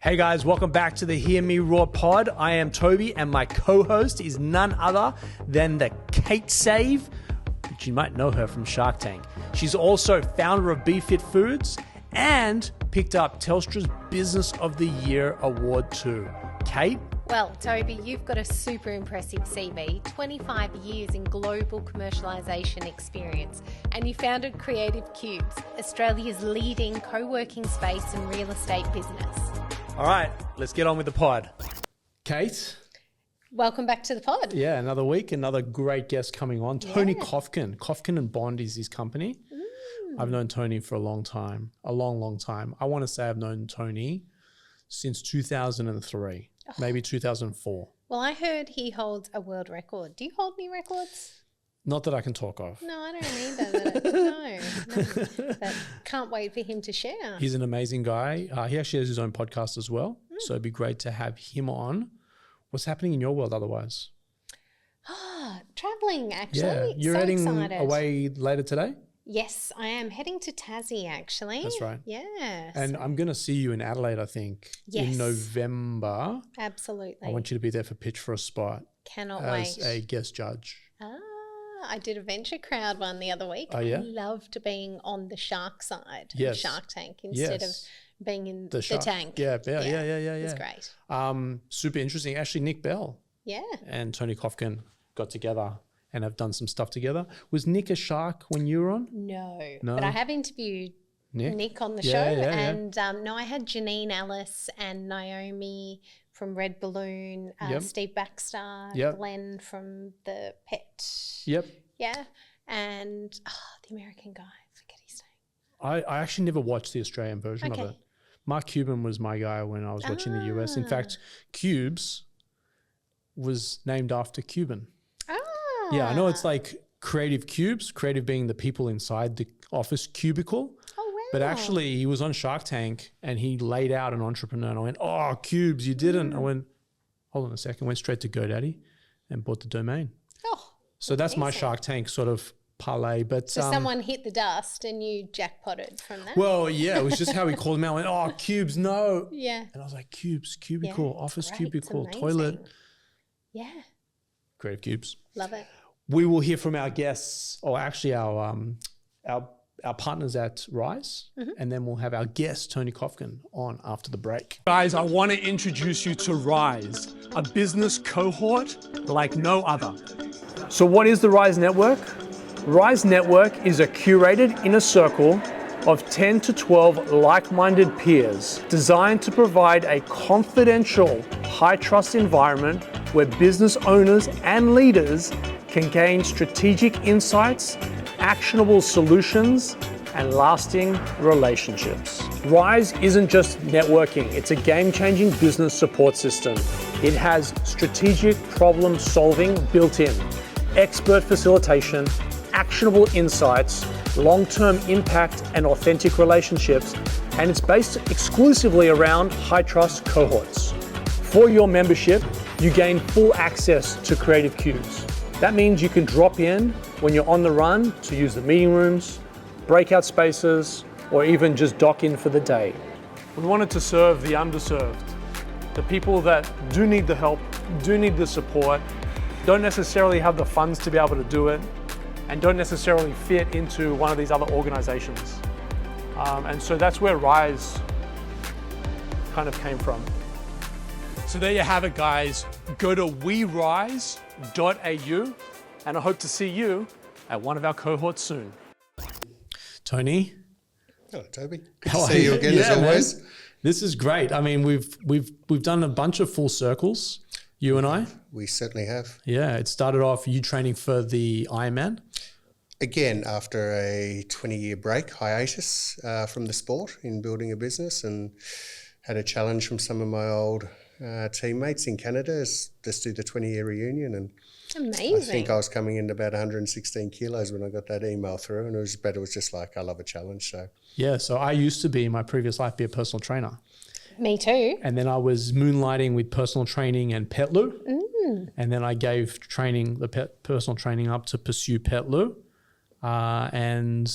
Hey guys, welcome back to the Hear Me Roar pod. I am Tobi and my co-host is none other than the Kate Save, which you might know her from Shark Tank. She's also founder of BeFit Foods and picked up Telstra's Business of the Year award too. Kate? Well, Tobi, you've got a super impressive CV, 25 years in global commercialisation experience, and you founded Creative Cubes, Australia's leading co-working space and real estate business. All right, let's get on with the pod. Kate? Welcome back to the pod. Yeah, another week, another great guest coming on. Tony Kofkin. Kofkin and Bond is his company. I've known Tony for a long time, a long time. I want to say I've known Tony since 2003, maybe 2004. Well, I heard he holds a world record. Do you hold any records? Not that I can talk of. No, I don't either. No. But can't wait for him to share. He's an amazing guy. He actually has his own podcast as well. So it'd be great to have him on. What's happening in your world otherwise? Traveling, actually. Yeah, you're so heading excited. away later today? Yes, I am heading to Tassie, actually. That's right. Yes. And I'm going to see you in Adelaide, I think, in November. Absolutely. I want you to be there for Pitch for a Spot. Cannot as wait. a guest judge. I did a venture crowd one the other week. Oh, yeah? I loved being on the shark side of Shark Tank instead of being in the tank. Yeah. It was great. Super interesting. Actually, Nick Bell and Tony Kofkin got together and have done some stuff together. Was Nick a shark when you were on? No. But I have interviewed Nick on the show. And no, I had Janine Ellis and Naomi from Red Balloon, Steve Baxter, Glenn from the Pet. Yeah. And the American guy, I forget his name. I actually never watched the Australian version of it. Mark Cuban was my guy when I was watching the US. In fact, Cubes was named after Cuban. Yeah, I know it's like Creative Cubes, creative being the people inside the office cubicle. Oh, wow. But actually, he was on Shark Tank and he laid out an entrepreneur and I went, oh, Cubes, you didn't. I went, hold on a second, went straight to GoDaddy and bought the domain. Oh, so that's my Shark Tank sort of parlay. But so someone hit the dust and you jackpotted from that? Well, yeah, it was just how he called him out. I went, oh, Cubes, no. Yeah. And I was like, Cubes, cubicle, office cubicle, toilet. Yeah. Creative Cubes. Love it. We will hear from our guests, or actually our partners at Rise, and then we'll have our guest, Tony Kofkin, on after the break. Guys, I want to introduce you to Rise, a business cohort like no other. So what is the Rise Network? Rise Network is a curated inner circle of 10 to 12 like-minded peers designed to provide a confidential, high-trust environment where business owners and leaders can gain strategic insights, actionable solutions, and lasting relationships. Rise isn't just networking, it's a game-changing business support system. It has strategic problem solving built in, expert facilitation, actionable insights, long-term impact and authentic relationships, and it's based exclusively around high-trust cohorts. For your membership, you gain full access to Creative Cubes. That means you can drop in when you're on the run to use the meeting rooms, breakout spaces, or even just dock in for the day. We wanted to serve the underserved, the people that do need the help, do need the support, don't necessarily have the funds to be able to do it, and don't necessarily fit into one of these other organizations. And so that's where Rise kind of came from. So there you have it, guys. Go to werise.au, and I hope to see you at one of our cohorts soon. Tony. Hello, Toby. Good to see you again, as always. Man. This is great. I mean, we've done a bunch of full circles, you and I. We certainly have. Yeah, it started off you training for the Ironman. Again, after a 20-year break, hiatus from the sport in building a business, and had a challenge from some of my old teammates in Canada. Let's do the 20-year reunion. And amazing. I think I was coming in about 116 kilos when I got that email through, and it was just like, I love a challenge. So yeah, so I used to be in my previous life be a personal trainer. Me too. And then I was moonlighting with personal training and pet loo. And then I gave personal training up to pursue pet loo. And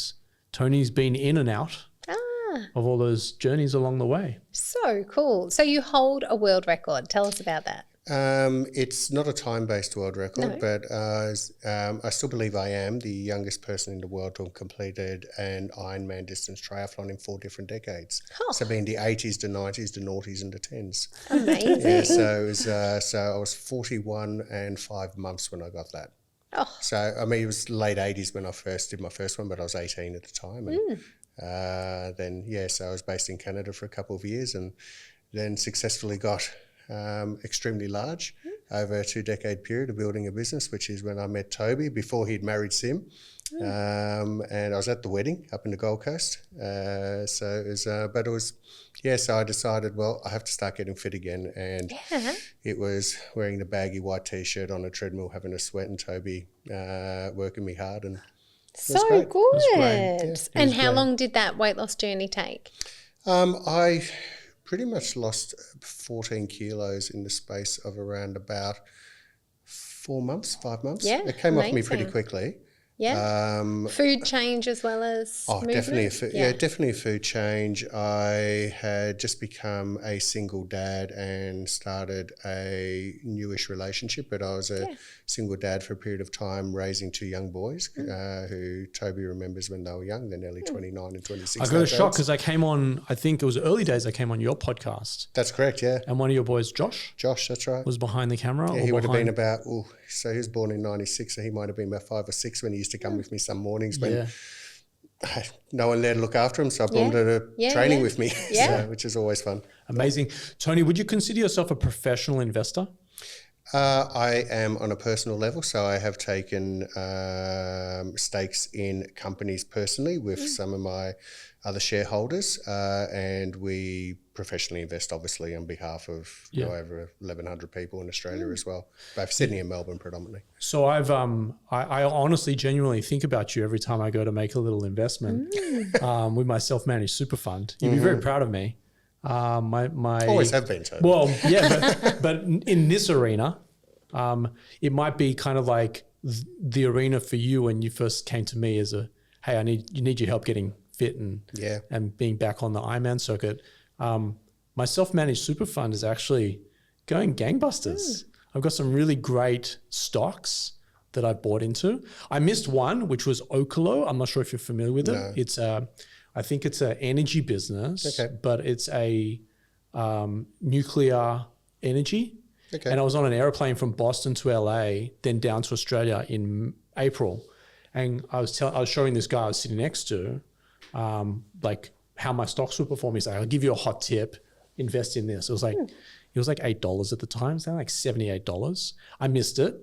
Tony's been in and out of all those journeys along the way. So cool. So you hold a world record. Tell us about that. It's not a time-based world record, but I still believe I am the youngest person in the world to have completed an Ironman distance triathlon in 4 different decades. Oh. So being the 80s, the 90s, the noughties and the 10s. Amazing. Yeah, so I was 41 and 5 months when I got that. Oh. So, I mean, it was late 80s when I first did my first one, but I was 18 at the time. And then, so I was based in Canada for a couple of years and then successfully got extremely large over a 2-decade period of building a business, which is when I met Tobi before he'd married Sim. And I was at the wedding up in the Gold Coast. So I decided, well, I have to start getting fit again. And it was wearing the baggy white T-shirt on a treadmill, having a sweat, and Tobi working me hard. And so good. And how long did that weight loss journey take? I pretty much lost 14 kilos in the space of around about 5 months. Yeah, it came off me pretty quickly. Yeah. Food change as well as movement? Definitely a food change. I had just become a single dad and started a newish relationship, but I was a single dad for a period of time, raising 2 young boys who Tobi remembers when they were young. They're nearly 29 and 26. I got a shock because I came on, I think it was early days I came on your podcast. That's correct, yeah. And one of your boys, Josh, that's right, was behind the camera. Yeah, he would have been about, so he was born in 96, so he might have been about 5 or 6 when he used to come with me some mornings when no one there to look after him, so I brought him to training with me, which is always fun. Amazing. Tony, would you consider yourself a professional investor? I am on a personal level, so I have taken stakes in companies personally with some of my other shareholders, and we professionally invest, obviously, on behalf of over 1,100 people in Australia as well, both Sydney and Melbourne predominantly. So I honestly, genuinely think about you every time I go to make a little investment with my self-managed super fund. You'd be very proud of me. My always have been. Toby. Well, yeah, but in this arena, it might be kind of like the arena for you when you first came to me as hey, I need your help getting fit and being back on the Ironman circuit. My self-managed super fund is actually going gangbusters. I've got some really great stocks that I bought into. I missed one, which was Oklo. I'm not sure if you're familiar with it. No. It's I think it's an energy business, but it's a nuclear energy. Okay. And I was on an airplane from Boston to LA, then down to Australia in April. And I was showing this guy I was sitting next to, like how my stocks were performing. He's like, I'll give you a hot tip, invest in this. It was like $8 at the time, so like $78. I missed it,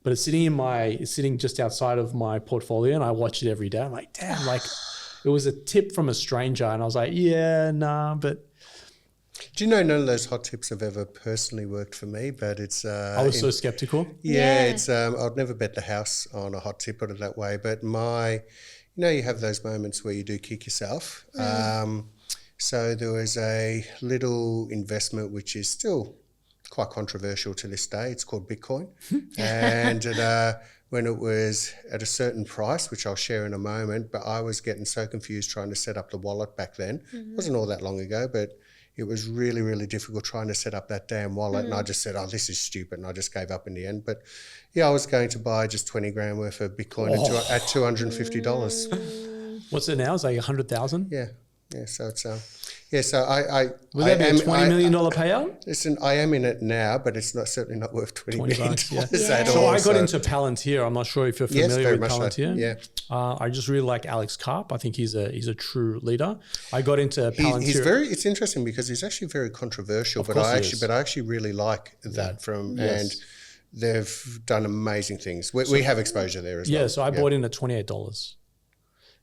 but it's sitting just outside of my portfolio, and I watch it every day. I'm like, damn, like it was a tip from a stranger, and I was like, but. Do you know none of those hot tips have ever personally worked for me? But it's I was so skeptical. Yeah, it's I'd never bet the house on a hot tip, put it that way. But you have those moments where you do kick yourself. So there was a little investment which is still quite controversial to this day. It's called Bitcoin, and when it was at a certain price, which I'll share in a moment, but I was getting so confused trying to set up the wallet back then. It wasn't all that long ago, but it was really, really difficult trying to set up that damn wallet. And I just said, this is stupid. And I just gave up in the end. But I was going to buy just 20 grand worth of Bitcoin at $250. What's it now? It's like 100,000? Yeah. Yeah. So it's, so I would that be a $20 million payout? Listen, I am in it now, but it's certainly not worth $20 million at all. So I got into Palantir. I'm not sure if you're familiar with Palantir. So. Yeah. I just really like Alex Karp. I think he's a true leader. I got into Palantir. It's interesting because he's actually very controversial, but I actually really like that and they've done amazing things. We have exposure there as well. Yeah, so I bought in at $28.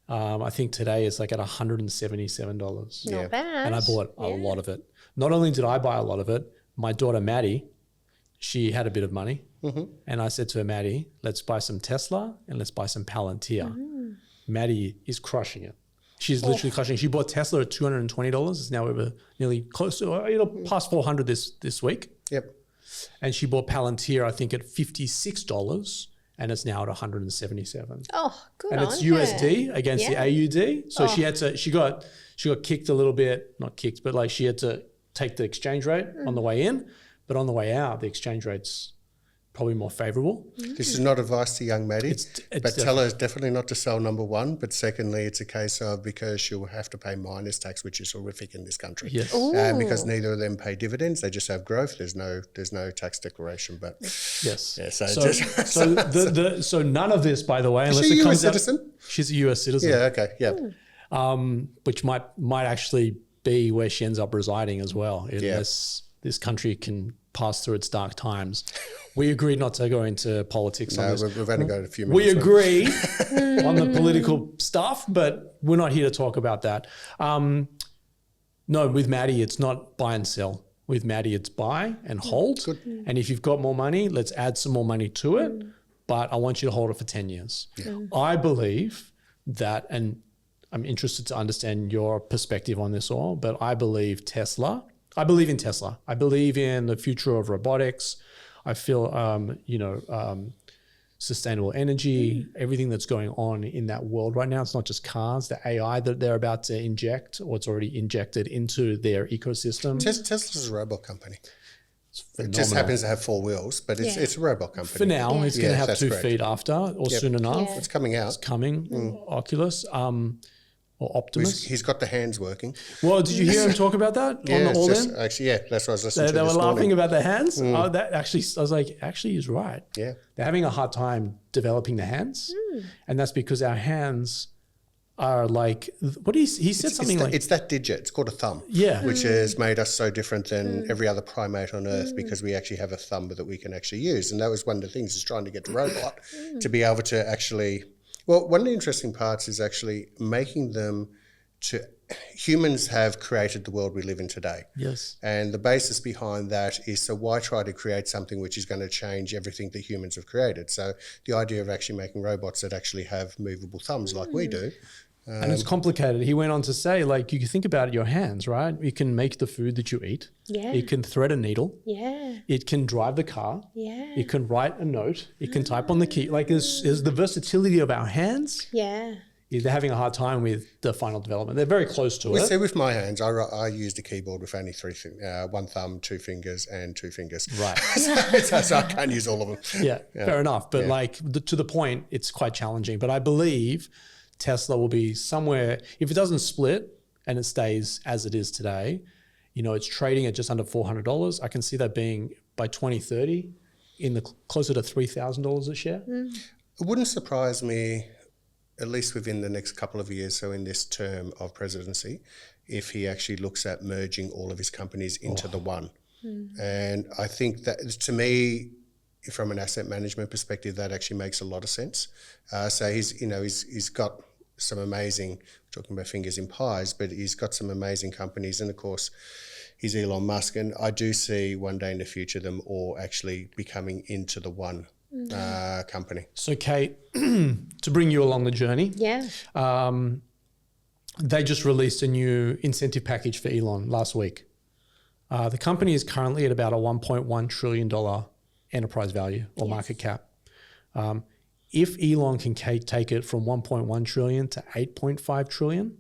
I think today it's like at $177. Not bad. And I bought a lot of it. Not only did I buy a lot of it, my daughter Maddie, she had a bit of money. And I said to her, Maddie, let's buy some Tesla and let's buy some Palantir. Maddie is crushing it. She's literally crushing it. She bought Tesla at $220. It's now over nearly close to, past 400 this week. Yep. And she bought Palantir, I think, at $56. And it's now at 177. Oh, good. And it's USD against the AUD. So she got kicked a little bit, not kicked, but like she had to take the exchange rate on the way in, but on the way out, the exchange rate's probably more favorable. This is not advice to young Maddie, but tell her definitely not to sell number one. But secondly, it's a case of because she'll have to pay minus tax, which is horrific in this country. Yes. Because neither of them pay dividends, they just have growth. There's no tax declaration. But yes, yeah. So none of this, by the way, unless is she it a comes US citizen? She's a US citizen. Yeah. Okay. Yeah. Which might actually be where she ends up residing as well, unless this country can pass through its dark times. We agreed not to go into politics on this. We've only got a few minutes. We agree on the political stuff, but we're not here to talk about that. No, with Maddie, it's not buy and sell. With Maddie, it's buy and hold. Good. And if you've got more money, let's add some more money to it. But I want you to hold it for 10 years. Yeah. I believe that, and I'm interested to understand your perspective on this all, but I believe in Tesla. I believe in the future of robotics. I feel, sustainable energy, everything that's going on in that world right now. It's not just cars, the AI that they're about to inject, or it's already injected into their ecosystem. Tesla's a robot company. It just happens to have 4 wheels, but it's a robot company. For now, it's going to have 2 feet after, or soon enough. It's coming out. It's coming. Oculus. Or Optimus. He's got the hands working. Well, did you hear him talk about that on the All In? Actually, that's what I was listening to They were this laughing morning. about the hands. Oh, that actually, I was like, actually, he's right. Yeah. They're having a hard time developing the hands. And that's because our hands are like, he said something like... It's that digit. It's called a thumb. Yeah. Which has made us so different than every other primate on Earth because we actually have a thumb that we can actually use. And that was one of the things, is trying to get the robot to be able to actually... Well, one of the interesting parts is actually making them to... Humans have created the world we live in today. Yes. And the basis behind that is, so why try to create something which is going to change everything that humans have created? So the idea of actually making robots that actually have movable thumbs like we do. And it's complicated. He went on to say, like, you can think about your hands, right? You can make the food that you eat. Yeah. It can thread a needle. Yeah. It can drive the car. Yeah. It can write a note. It can type on the key. Like, there's the versatility of our hands. Yeah. They're having a hard time with the final development. They're very close to it. See, with my hands, I used a keyboard with only 1 thumb, 2 fingers, and 2 fingers. Right. so I can't use all of them. Yeah, fair enough. But to the point, it's quite challenging. But I believe Tesla will be somewhere, if it doesn't split and it stays as it is today, it's trading at just under $400. I can see that being by 2030 in the closer to $3,000 a share. It wouldn't surprise me, at least within the next couple of years, so in this term of presidency, if he actually looks at merging all of his companies into the one. And I think that, to me, from an asset management perspective, that actually makes a lot of sense. So he's got some amazing, talking about fingers in pies, but he's got some amazing companies. And of course, he's Elon Musk. And I do see one day in the future them all actually becoming into the one company. So Kate, to bring you along the journey, they just released a new incentive package for Elon last week. The company is currently at about a $1.1 trillion enterprise value or market cap. If Elon can take it from 1.1 trillion to 8.5 trillion,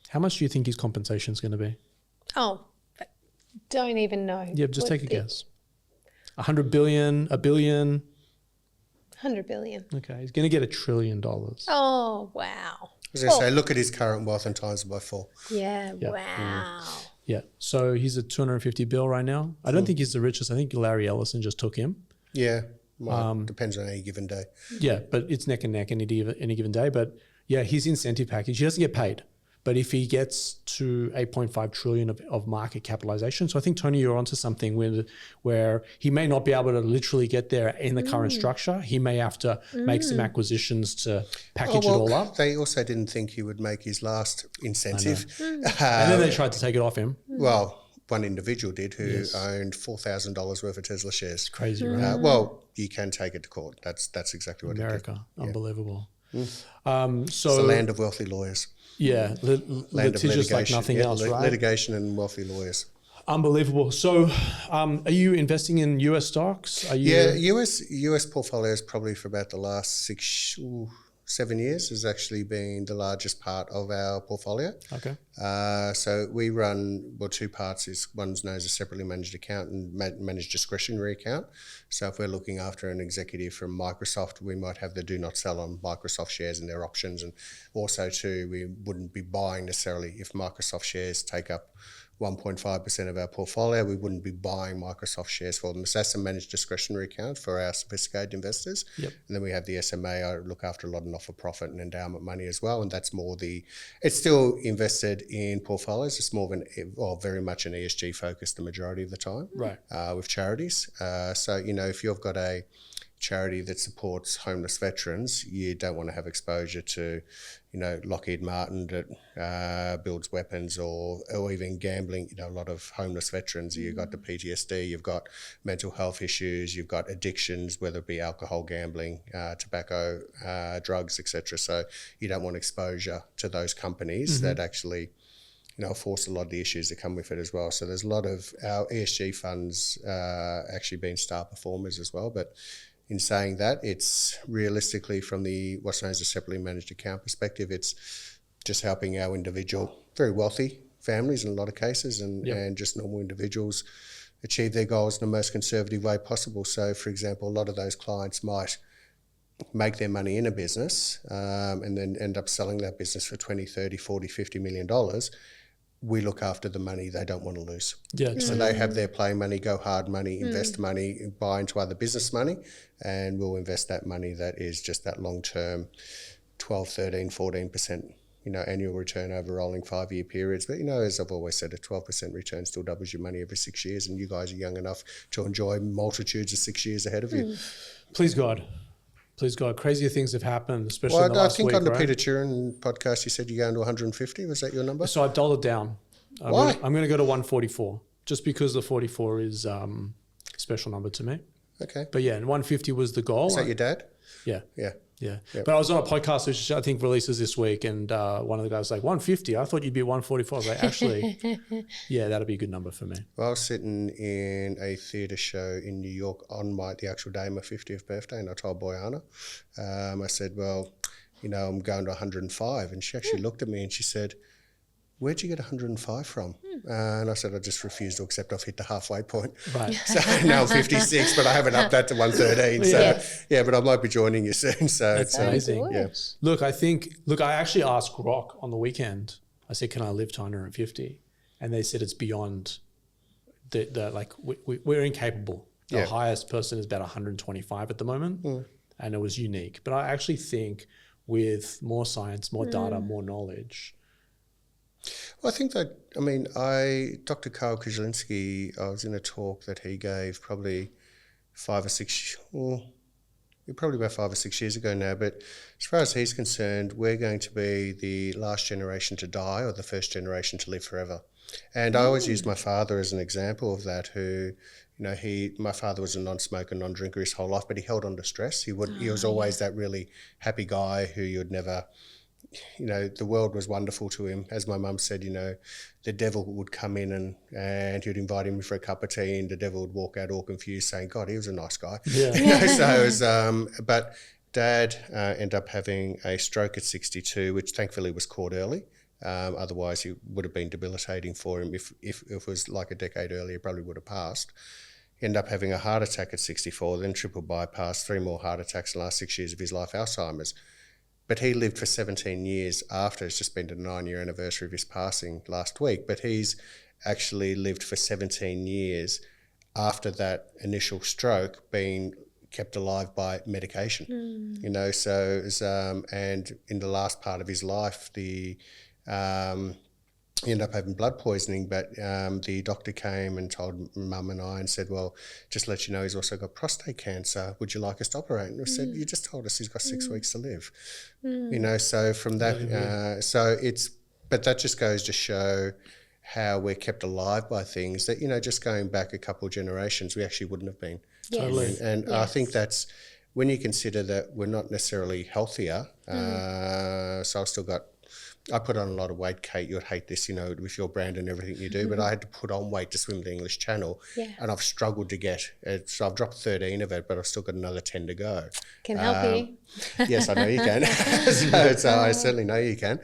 how much do you think his compensation is going to be? Oh, don't even know. Yeah, just take a guess. 100 billion, a billion? 100 billion. Okay, he's going to get $1 trillion. Oh, wow. I was going to say, look at his current wealth and times it by 4. Yeah, wow. Yeah, so he's at 250 bill right now. I don't think he's the richest. I think Larry Ellison just took him. Yeah, depends on any given day. Yeah, but it's neck and neck any given day. But yeah, his incentive package, he doesn't get paid. But if he gets to 8.5 trillion of market capitalization, so I think, Tony, you're onto something where he may not be able to literally get there in the current structure. He may have to make some acquisitions to package it all up. They also didn't think he would make his last incentive. And then they tried to take it off him. Well, one individual did who owned $4,000 worth of Tesla shares. Crazy, right? Well, you can take it to court. That's exactly what America, it did. unbelievable. So it's the land of wealthy lawyers. Yeah, litigious like nothing else, right? Litigation and wealthy lawyers. Unbelievable. So, are you investing in US stocks? US portfolios probably for about the last 7 years has actually been the largest part of our portfolio. Okay. So we run, two parts. One's known as a separately managed account and managed discretionary account. So if we're looking after an executive from Microsoft, we might have the do not sell on Microsoft shares and their options. And also too, we wouldn't be buying necessarily if Microsoft shares take up 1.5% of our portfolio, we wouldn't be buying Microsoft shares for them. So that's a managed discretionary account for our sophisticated investors. Yep. And then we have the SMA. I look after a lot of not-for-profit and endowment money as well. And that's more it's still invested in portfolios. It's more of very much an ESG focus the majority of the time. Right. With charities. So, if you've got a charity that supports homeless veterans, you don't want to have exposure to, Lockheed Martin that builds weapons or even gambling. A lot of homeless veterans, you've got the PTSD, you've got mental health issues, you've got addictions, whether it be alcohol, gambling, tobacco, drugs, etc. So you don't want exposure to those companies that actually force a lot of the issues that come with it as well. So there's a lot of our ESG funds actually being star performers as well. But in saying that, it's realistically from what's known as a separately managed account perspective, it's just helping our individual, very wealthy families in a lot of cases and just normal individuals achieve their goals in the most conservative way possible. So, for example, a lot of those clients might make their money in a business and then end up selling that business for 20, 30, 40, $50 million. We look after the money they don't want to lose. Yeah. So they have their play money, go hard money, invest money, buy into other business money, and we'll invest that money that is just that long-term 12, 13, 14%, annual return over rolling 5-year periods. But, as I've always said, a 12% return still doubles your money every 6 years, and you guys are young enough to enjoy multitudes of 6 years ahead of you. Please God. Please God, crazier things have happened, especially in the last week. I think on the right? Peter Turin podcast, you said you're going to 150. Was that your number? So I've dollar down. Why? I'm going to go to 144, just because the 44 is a special number to me. Okay. But yeah, and 150 was the goal. Is that your dad? Yeah. Yeah. Yeah. Yep. But I was on a podcast, which I think releases this week, and one of the guys was like, 150? I thought you'd be 144. I was like, actually, yeah, that'll be a good number for me. Well, I was sitting in a theatre show in New York on the actual day of my 50th birthday, and I told Boyana, I said, well, I'm going to 105. And she actually looked at me and she said, where'd you get 105 from? And I said, I just refused to accept. I've hit the halfway point. Right. So now I'm 56, but I haven't upped that to 113. So yeah, but I might be joining you soon. So that's amazing. Yeah. Look, I actually asked Rock on the weekend. I said, can I live to 150? And they said it's beyond we're incapable. The highest person is about 125 at the moment. And it was unique. But I actually think with more science, more data, more knowledge. Well, I think that, Dr. Karl Kuzlinski, I was in a talk that he gave probably about 5 or 6 years ago now, but as far as he's concerned, we're going to be the last generation to die or the first generation to live forever. And I always use my father as an example of that, who, my father was a non-smoker, non-drinker his whole life, but he held on to stress. He was always that really happy guy who you'd never... the world was wonderful to him. As my mum said, the devil would come in and he'd invite him for a cup of tea, and the devil would walk out all confused saying, God, he was a nice guy. Yeah. So it was, but Dad ended up having a stroke at 62, which thankfully was caught early. Otherwise, it would have been debilitating for him. If it was like a decade earlier, probably would have passed. He ended up having a heart attack at 64, then triple bypass, 3 more heart attacks in the last 6 years of his life, Alzheimer's. But he lived for 17 years after. It's just been the 9-year anniversary of his passing last week. But he's actually lived for 17 years after that initial stroke, being kept alive by medication. So it was, and in the last part of his life, he ended up having blood poisoning, but the doctor came and told Mum and I and said, well, just let you know he's also got prostate cancer. Would you like us to operate? And I said, you just told us he's got 6 weeks to live. So from that, but that just goes to show how we're kept alive by things that, just going back a couple of generations, we actually wouldn't have been. Yes. Totally. And I think that's, when you consider that we're not necessarily healthier, so I've still got I put on a lot of weight, Kate. You'd hate this, with your brand and everything you do, but I had to put on weight to swim the English Channel, and I've struggled to get it. So I've dropped 13 of it, but I've still got another 10 to go. Can help you. Yes, I know you can. so I certainly know you can.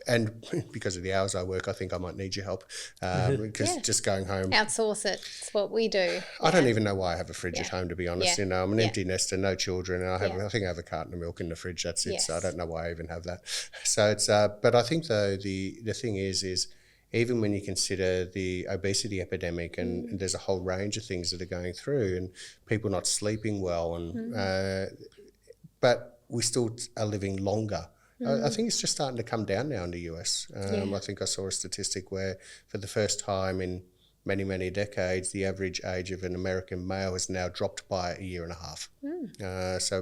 And because of the hours I work, I think I might need your help because just going home. Outsource it. It's what we do. I don't even know why I have a fridge at home, to be honest. I'm an empty nester, no children, and I think I have a carton of milk in the fridge. That's it. So I don't know why I even have that. So it's, but I think though the thing is even when you consider the obesity epidemic and there's a whole range of things that are going through and people not sleeping well, and but we still are living longer. I think it's just starting to come down now in the US. I think I saw a statistic where for the first time in many, many decades, the average age of an American male has now dropped by a year and a half.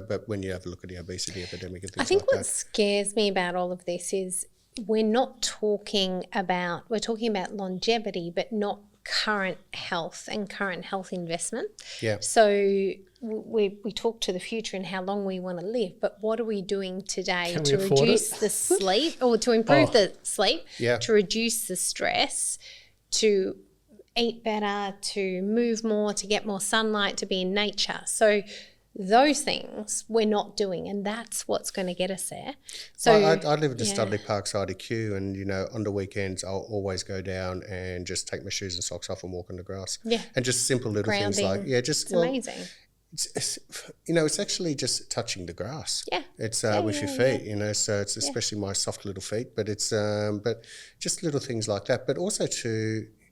But when you have a look at the obesity epidemic and things like that. I think what scares me about all of this is we're talking about longevity, but not current health and current health investment. Yeah. So we talk to the future and how long we want to live, but what are we doing today to reduce the sleep or to improve the sleep, to reduce the stress, to eat better, to move more, to get more sunlight, to be in nature. So those things we're not doing, and that's what's going to get us there. So I live at the Studley Park side of Kew, and on the weekends I'll always go down and just take my shoes and socks off and walk on the grass. And just simple little grounding. Things like It's amazing. It's actually just touching the grass. It's with your feet. So it's especially my soft little feet, but it's but just little things like that. But also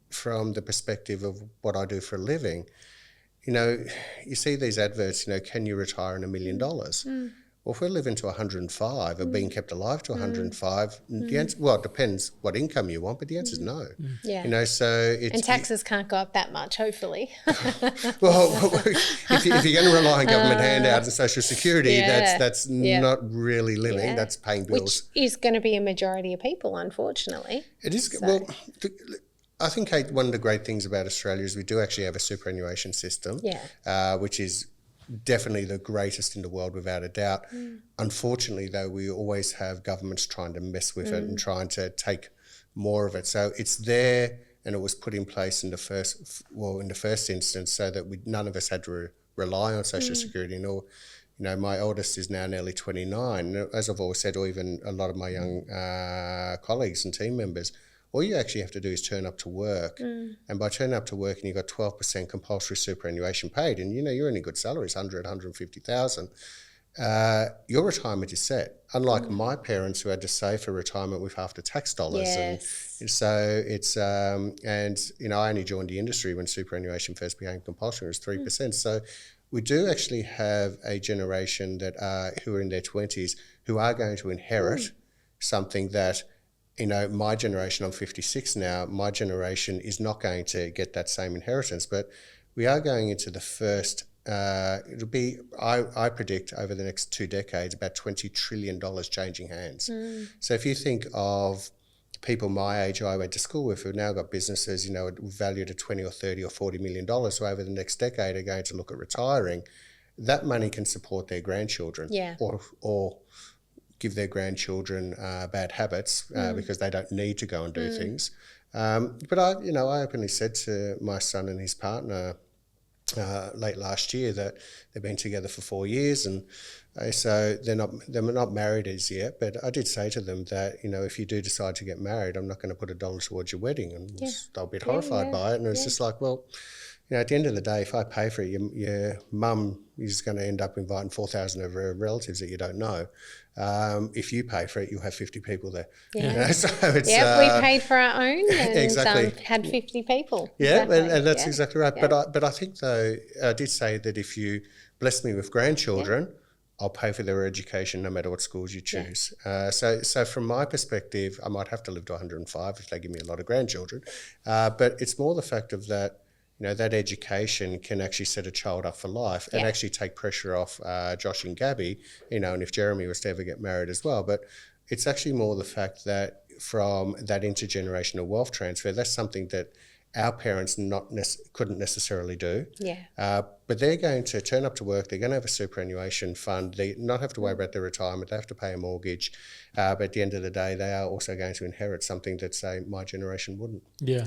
from the perspective of what I do for a living. You see these adverts, can you retire in $1 million? Well, if we're living to 105 or being kept alive to 105, the answer, it depends what income you want, but the answer is no. So it's... And taxes can't go up that much, hopefully. Well, if you're going to rely on government handouts and Social Security, that's not really living, that's paying bills. Which is going to be a majority of people, unfortunately. It is, I think, Kate, one of the great things about Australia is we do actually have a superannuation system, which is definitely the greatest in the world without a doubt. Unfortunately, though, we always have governments trying to mess with it and trying to take more of it. So it's there, and it was put in place in the first instance so that none of us had to rely on Social Security. Nor, my eldest is now nearly 29. As I've always said, or even a lot of my young colleagues and team members, all you actually have to do is turn up to work. And by turning up to work and you've got 12% compulsory superannuation paid, and you're earning good salaries, 150,000, your retirement is set. Unlike my parents who had to save for retirement with after tax dollars. And so it's, I only joined the industry when superannuation first became compulsory, it was 3%. So we do actually have a generation who are in their 20s who are going to inherit something that, my generation, I'm 56 now, my generation is not going to get that same inheritance, but we are going into the first, it'll be, I predict over the next 2 decades, about $20 trillion changing hands. So if you think of people my age who I went to school with who've now got businesses, valued at 20 or 30 or $40 million, who over the next decade are going to look at retiring, that money can support their grandchildren or give their grandchildren bad habits because they don't need to go and do things. But I openly said to my son and his partner late last year that they've been together for 4 years, and so they're not married as yet. But I did say to them that if you do decide to get married, I'm not going to put $1 towards your wedding, and they were a bit horrified by it. And it was just like, well, at the end of the day, if I pay for it, your mum is going to end up inviting 4,000 of her relatives that you don't know. If you pay for it, you'll have 50 people there. So it's, we paid for our own and had 50 people. And that's exactly right. But I think, though, I did say that if you bless me with grandchildren, I'll pay for their education no matter what schools you choose. So from my perspective, I might have to live to 105 if they give me a lot of grandchildren. But it's more the fact of that, that education can actually set a child up for life and actually take pressure off Josh and Gabby, and if Jeremy was to ever get married as well. But it's actually more the fact that from that intergenerational wealth transfer, that's something that our parents couldn't necessarily do. Yeah. But they're going to turn up to work. They're going to have a superannuation fund. They not have to worry about their retirement. They have to pay a mortgage. But at the end of the day, they are also going to inherit something that, say, my generation wouldn't. Yeah.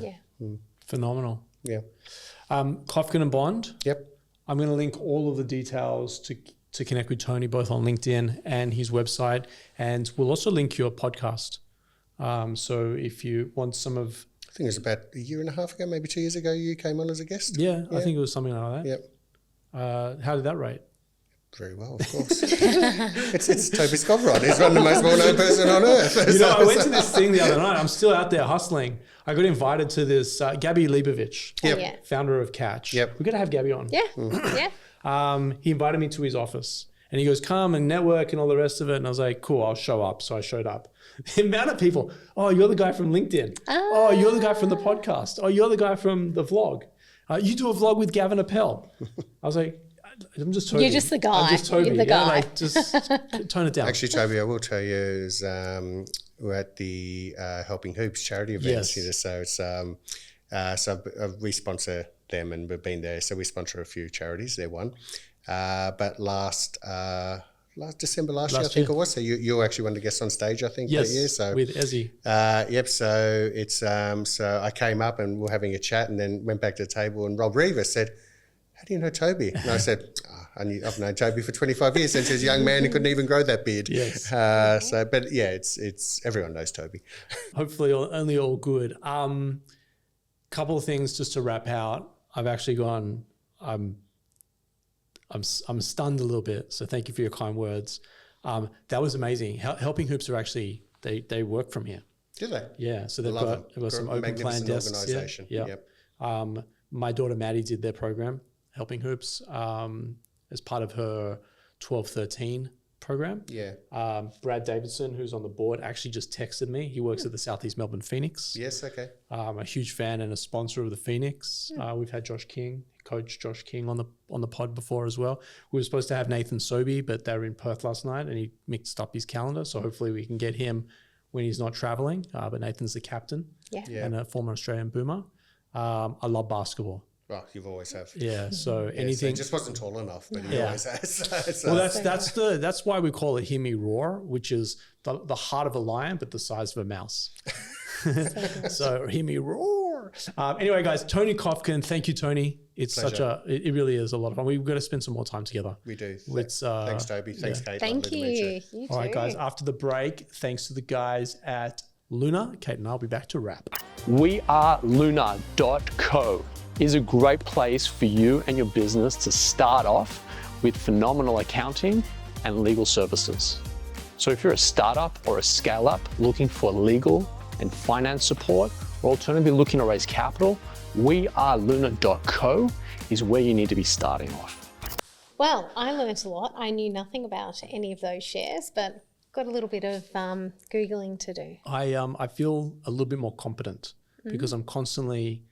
Phenomenal. Yeah. Kofkin and Bond. Yep. I'm going to link all of the details to connect with Tony, both on LinkedIn and his website. And we'll also link your podcast. So if you want some of... I think it was about a year and a half ago, maybe 2 years ago, you came on as a guest. Yeah, I think it was something like that. Yep. How did that rate? Very well, of course. it's Tobi Skovron. He's one of the most well-known person on earth. I went to this thing the other night. I'm still out there hustling. I got invited to this Gabby Leibovich, founder of Catch. Yep. We're going to have Gabby on. Yeah. Yeah. He invited me to his office and he goes, come and network and all the rest of it. And I was like, cool, I'll show up. So I showed up. The amount of people, oh, you're the guy from LinkedIn. Oh, you're the guy from the podcast. Oh, you're the guy from the vlog. You do a vlog with Gavin Appel. I was like, I'm just Tobi. You're just the guy. I'm just Tobi. You're the guy. Like, just tone it down. Actually, Tobi, I will tell you, is we're at the Helping Hoops charity events here. So it's we sponsor them and we've been there. So we sponsor a few charities. They're one. But last December last year, I think it was. So you actually one of the guests on stage, I think, that year. So with Ezzy. Yep. So it's so I came up and we're having a chat, and then went back to the table, and Rob Rivas said, "How do you know Tobi?" And I said, "I've known Tobi for 25 years since he was a young man who couldn't even grow that beard." Yes. But yeah, it's everyone knows Tobi. Hopefully, only all good. Couple of things just to wrap out. I've actually gone. I'm stunned a little bit. So thank you for your kind words. That was amazing. Helping Hoops are actually they work from here. Do they? Yeah. So they've got some open plan desks. Yeah. Yep. My daughter Maddie did their program, Helping Hoops, as part of her 12-13 program. Yeah. Brad Davidson, who's on the board, actually just texted me. He works at the Southeast Melbourne Phoenix. Yes. Okay. I'm a huge fan and a sponsor of the Phoenix. We've had Coach Josh King on the pod before as well. We were supposed to have Nathan Sobey, but they were in Perth last night and he mixed up his calendar. So hopefully we can get him when he's not traveling. But Nathan's the captain and a former Australian boomer. I love basketball. Well, you've always have. Yeah. So anything. So he just wasn't tall enough, but he always has. Well, that's why we call it Hear Me Roar, which is the heart of a lion, but the size of a mouse. So Hear Me Roar. Anyway, guys, Tony Kofkin. Thank you, Tony. It's Pleasure. it really is a lot of fun. We've got to spend some more time together. We do. Thanks, Tobi. Thanks, Kate. Thank you. You too. All right, guys. After the break, thanks to the guys at Luna. Kate and I'll be back to wrap. weareluna.co is a great place for you and your business to start off with phenomenal accounting and legal services. So if you're a startup or a scale-up looking for legal and finance support, or alternatively looking to raise capital, weareluna.co is where you need to be starting off. Well, I learnt a lot. I knew nothing about any of those shares, but got a little bit of Googling to do. I feel a little bit more competent because I'm constantly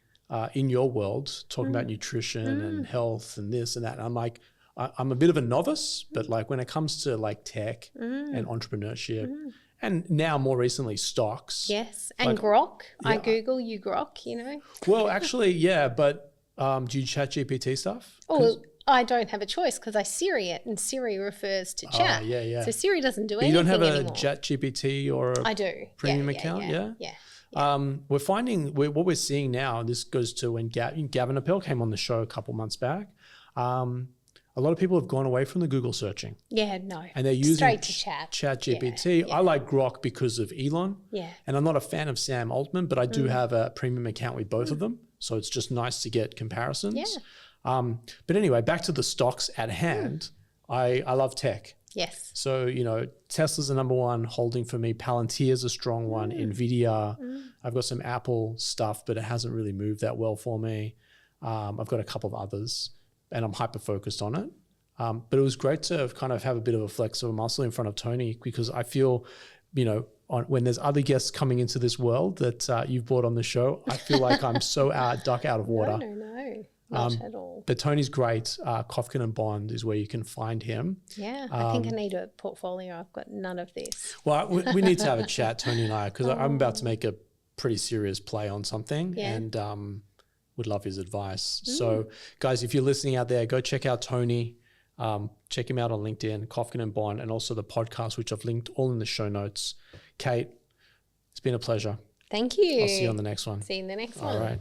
in your world talking about nutrition and health and this and that. And I'm like, I'm a bit of a novice, but like when it comes to like tech and entrepreneurship and now more recently stocks. Yes. And like, Grok. Yeah. I Google you Grok, you know. Well, actually, yeah. But do you chat GPT stuff? Oh, I don't have a choice because I Siri it and Siri refers to chat. Yeah. So Siri doesn't do anything You don't have anymore. a chat GPT or a I do. premium account? Yeah. We're finding what we're seeing now, this goes to when Gavin Appel came on the show a couple months back. A lot of people have gone away from the Google searching. Yeah, no. And they're using straight to chat. GPT. I like Grok because of Elon. Yeah. And I'm not a fan of Sam Altman, but I do have a premium account with both of them. So it's just nice to get comparisons. Yeah. But anyway, back to the stocks at hand. I love tech. Yes. So, you know, Tesla's the number one holding for me. Palantir's a strong one. Nvidia. I've got some Apple stuff, but it hasn't really moved that well for me. I've got a couple of others and I'm hyper-focused on it. But it was great to kind of have a bit of a flex of a muscle in front of Tony because I feel, you know, when there's other guests coming into this world that you've brought on the show, I feel like I'm so duck out of water. No. Not at all. But Tony's great. Kofkin and Bond is where you can find him. Yeah, I think I need a portfolio. I've got none of this. Well, we need to have a chat, Tony and I, because I'm about to make a pretty serious play on something. Yeah. And would love his advice. So guys, if you're listening out there, go check out Tony. Check him out on LinkedIn, Kofkin and Bond, and also the podcast, which I've linked all in the show notes. Kate, it's been a pleasure. Thank you. I'll see you on the next one. See you in the next one. All right.